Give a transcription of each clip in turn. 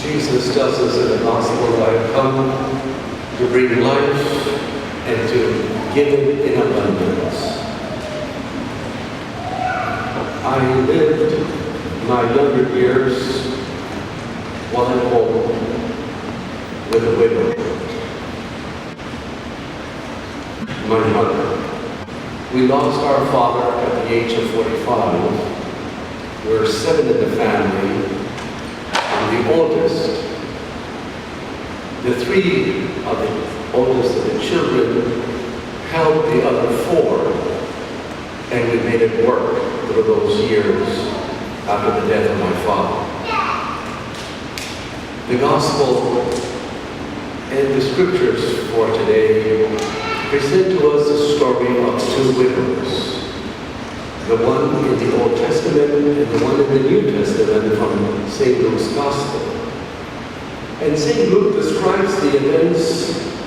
Jesus tells us in the gospel, I have come to bring life and to give it in abundance. I lived my younger years while at home with a widow, my mother. We lost our father at the age of 45. We were 7 in the family. I'm the oldest. The 3 of the oldest of the children held the other 4, and we made it work through those years after the death of my father. The gospel and the scriptures for today present to us the story of 2 widows. The one in the Old Testament and the one in the New Testament from St. Luke's Gospel. And St. Luke describes the events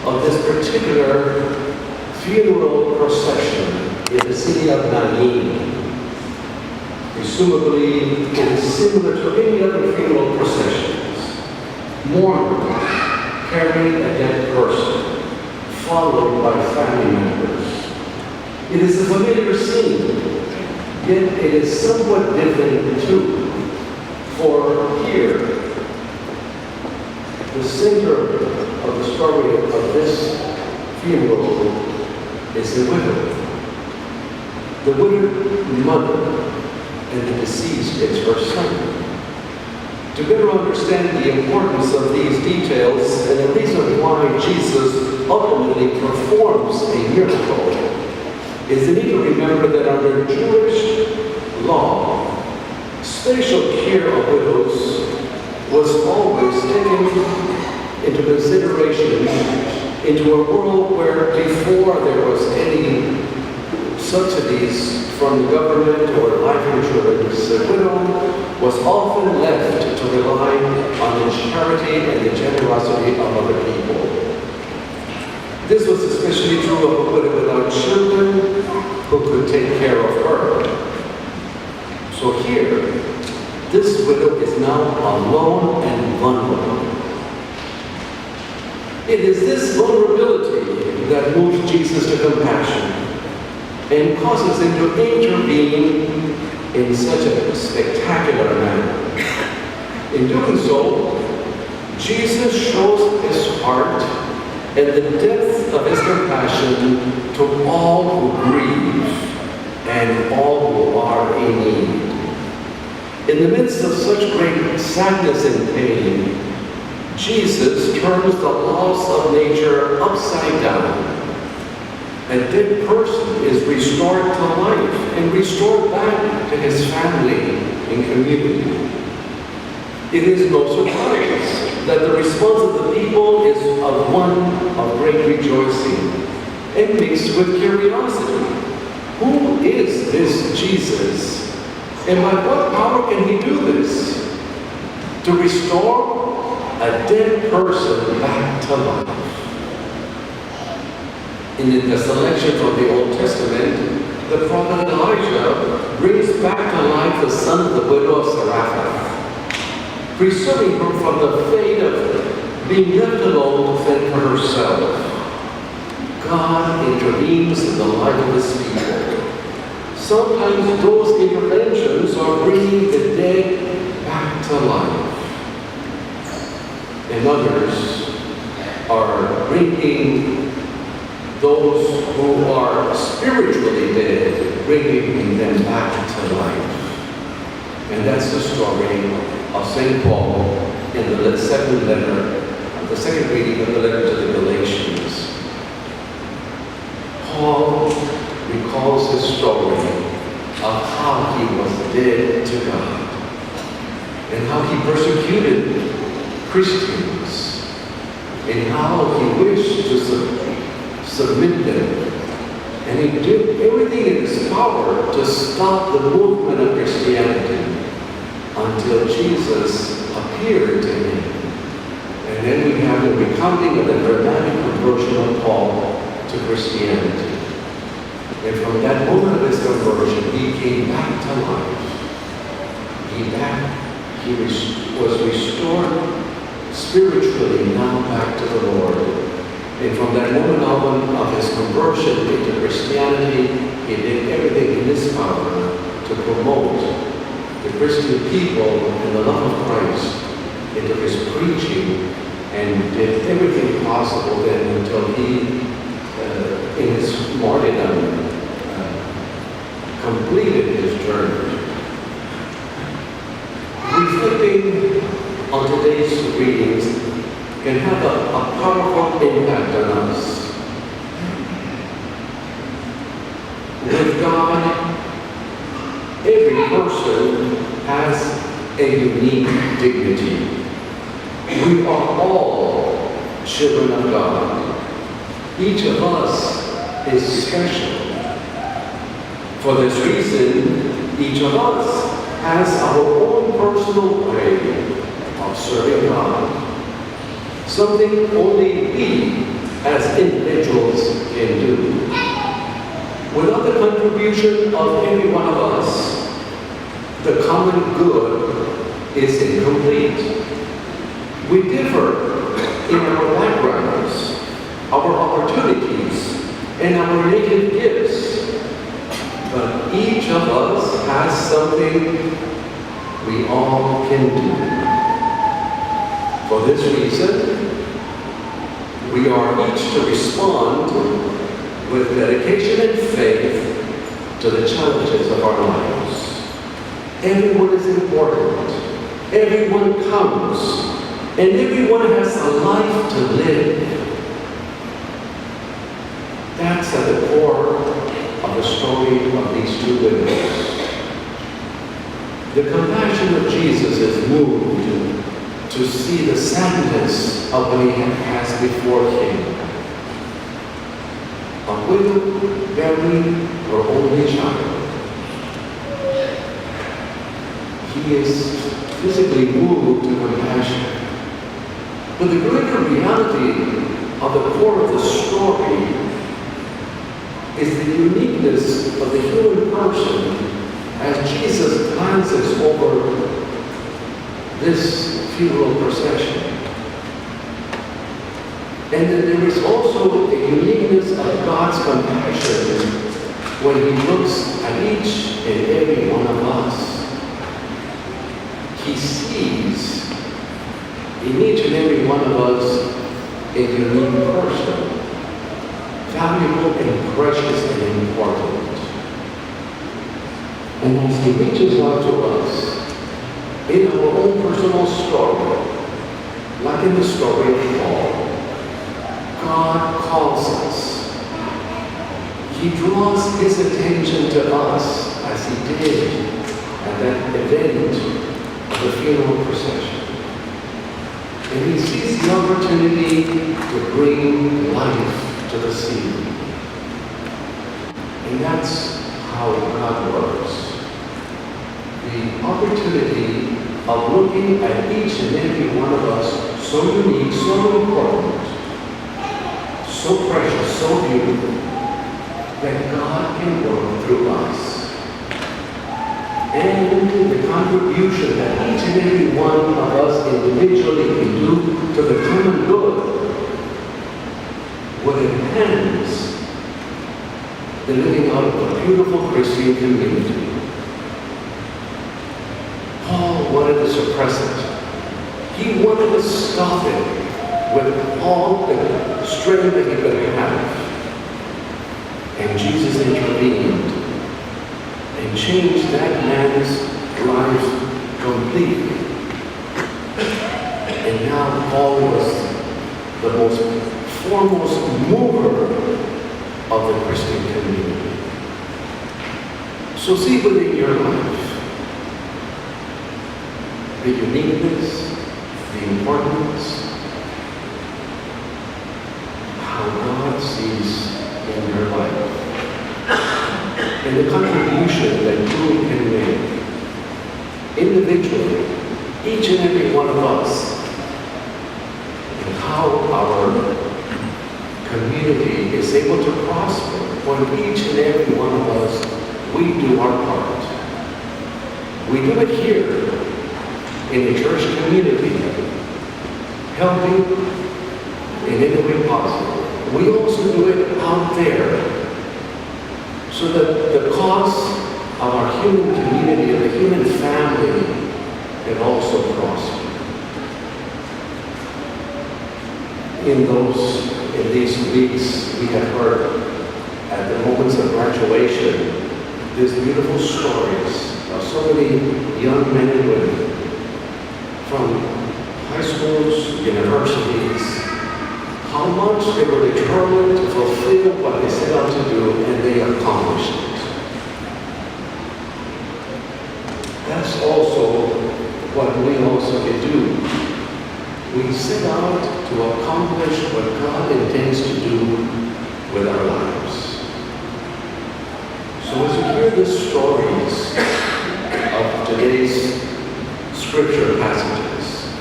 of this particular funeral procession in the city of Nain. Presumably, it is similar to any other funeral processions. Mourners carrying a dead person, followed by family members. It is a familiar scene. Yet it is somewhat different too, for here, the center of the story of this funeral is the widow. The widowed mother, and the deceased is her son. To better understand the importance of these details and the reason why Jesus ultimately performs a miracle, is the need to remember that under Jewish law, spatial care of widows was always taken into consideration into a world where before there was any subsidies from the government or life insurance, the widow was often left to rely on the charity and the generosity of other people. This was especially true of a widow without children who could take care of her. So here, this widow is now alone and vulnerable. It is this vulnerability that moves Jesus to compassion and causes him to intervene in such a spectacular manner. In doing so, Jesus shows his heart and the depth of his compassion to all who grieve and all who are in need. In the midst of such great sadness and pain, Jesus turns the laws of nature upside down. A dead person is restored to life and restored back to his family and community. It is no surprise that the response of the people is of one of great rejoicing and mixed with curiosity. Who is this Jesus? And by what power can he do this? To restore a dead person back to life. In the selection from the Old Testament, the prophet Elijah brings back to life the son of the widow of Zarephath, preserving her from the fate of being left alone to fend for herself. God intervenes in the life of his people. Sometimes those interventions are bringing the dead back to life. And others are bringing those who are spiritually dead, bringing them back to life. And that's the story of St. Paul in the second reading of the letter to the Galatians. Paul recalls his story of how he was dead to God and how he persecuted Christians and how he wished to submit them. And he did everything in his power to stop the movement of Christianity until Jesus appeared to him. And then we have the recounting of the dramatic conversion of Paul to Christianity. And from that moment of his conversion, he came back to life. He was restored spiritually now back to the Lord. And from that moment on of his conversion into Christianity, he did everything in his power to promote the Christian people and the love of Christ into his preaching, and did everything possible then until he, in his martyrdom, completed his journey. Reflecting on today's readings can have a powerful impact on us. With God, every person has a unique dignity. We are all children of God. Each of us is special. For this reason, each of us has our own personal way of serving God. Something only we as individuals can do. Without the contribution of every one of us, the common good is incomplete. We differ in our backgrounds, our opportunities, and our native gifts. But each of us has something we all can do. For this reason, we are each to respond with dedication and faith to the challenges of our lives. Everyone is important. Everyone counts. And everyone has a life to live. That's at the core of the story of these two widows. The compassion of Jesus is moved to see the sadness of what he has before him. A widow burying her only child. He is physically moved to compassion. But the greater reality of the core of the story is the uniqueness of the human person as Jesus glances over this funeral procession. And then there is also a uniqueness of God's compassion when he looks at each and every one of us. He sees in each and every one of us a unique person, valuable and precious and important. And as he reaches out to us in our own personal story, like in the story of Paul, God calls us. He draws his attention to us as he did at that event of the funeral procession. And he sees the opportunity to bring life to the scene. And that's how God works. The opportunity of looking at each and every one of us, so unique, so important, so precious, so beautiful, that God can work through us. And the contribution that each and every one of us individually can do to the common good would enhance the living out of a beautiful Christian community. Paul wanted to suppress it. He wanted to stop it with all the strength that he could have. And Jesus intervened and changed that man's life completely. And now Paul was the most foremost mover of the Christian community. So see within your life the uniqueness, the importance, how God sees in your life, and the contribution that you can make individually, each and every one of us, and how our community is able to prosper when each and every one of us, we do our part. We do it here in the church community, helping in any way possible. We also do it out there so that the cause of our human community, of the human family, can also prosper. In these weeks, we have heard at the moments of graduation, these beautiful stories of so many young men and women from high schools, universities, how much they were determined to fulfill what they set out to do, and they accomplished it. That's also what we also can do. We set out to accomplish what God intends to do with our lives. So as you hear the stories of today's scripture passages,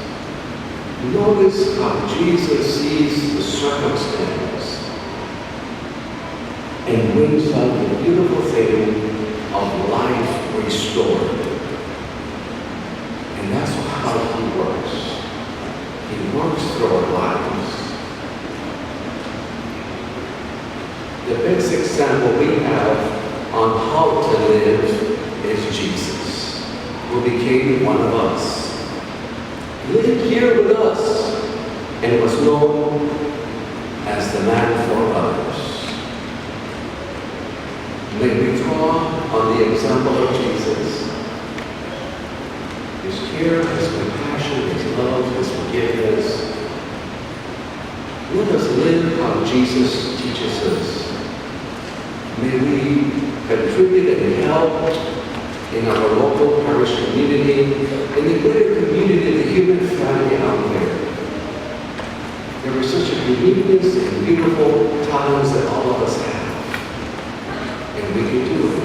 notice how Jesus sees the circumstance and brings out the beautiful thing of life restored. And that's how He works. He works through our lives. The best example we have on how to live is Jesus, who became one of us. He lived here with us and was known as the man for others. May we draw on the example of Jesus, His care, His compassion, His love, His forgiveness. Let us live how Jesus teaches us. May we contribute and help in our local parish community, in the greater community, the human family out there. There is such a uniqueness and beautiful talents that all of us have. And we can do it.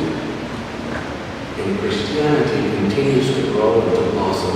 And Christianity continues to grow and to blossom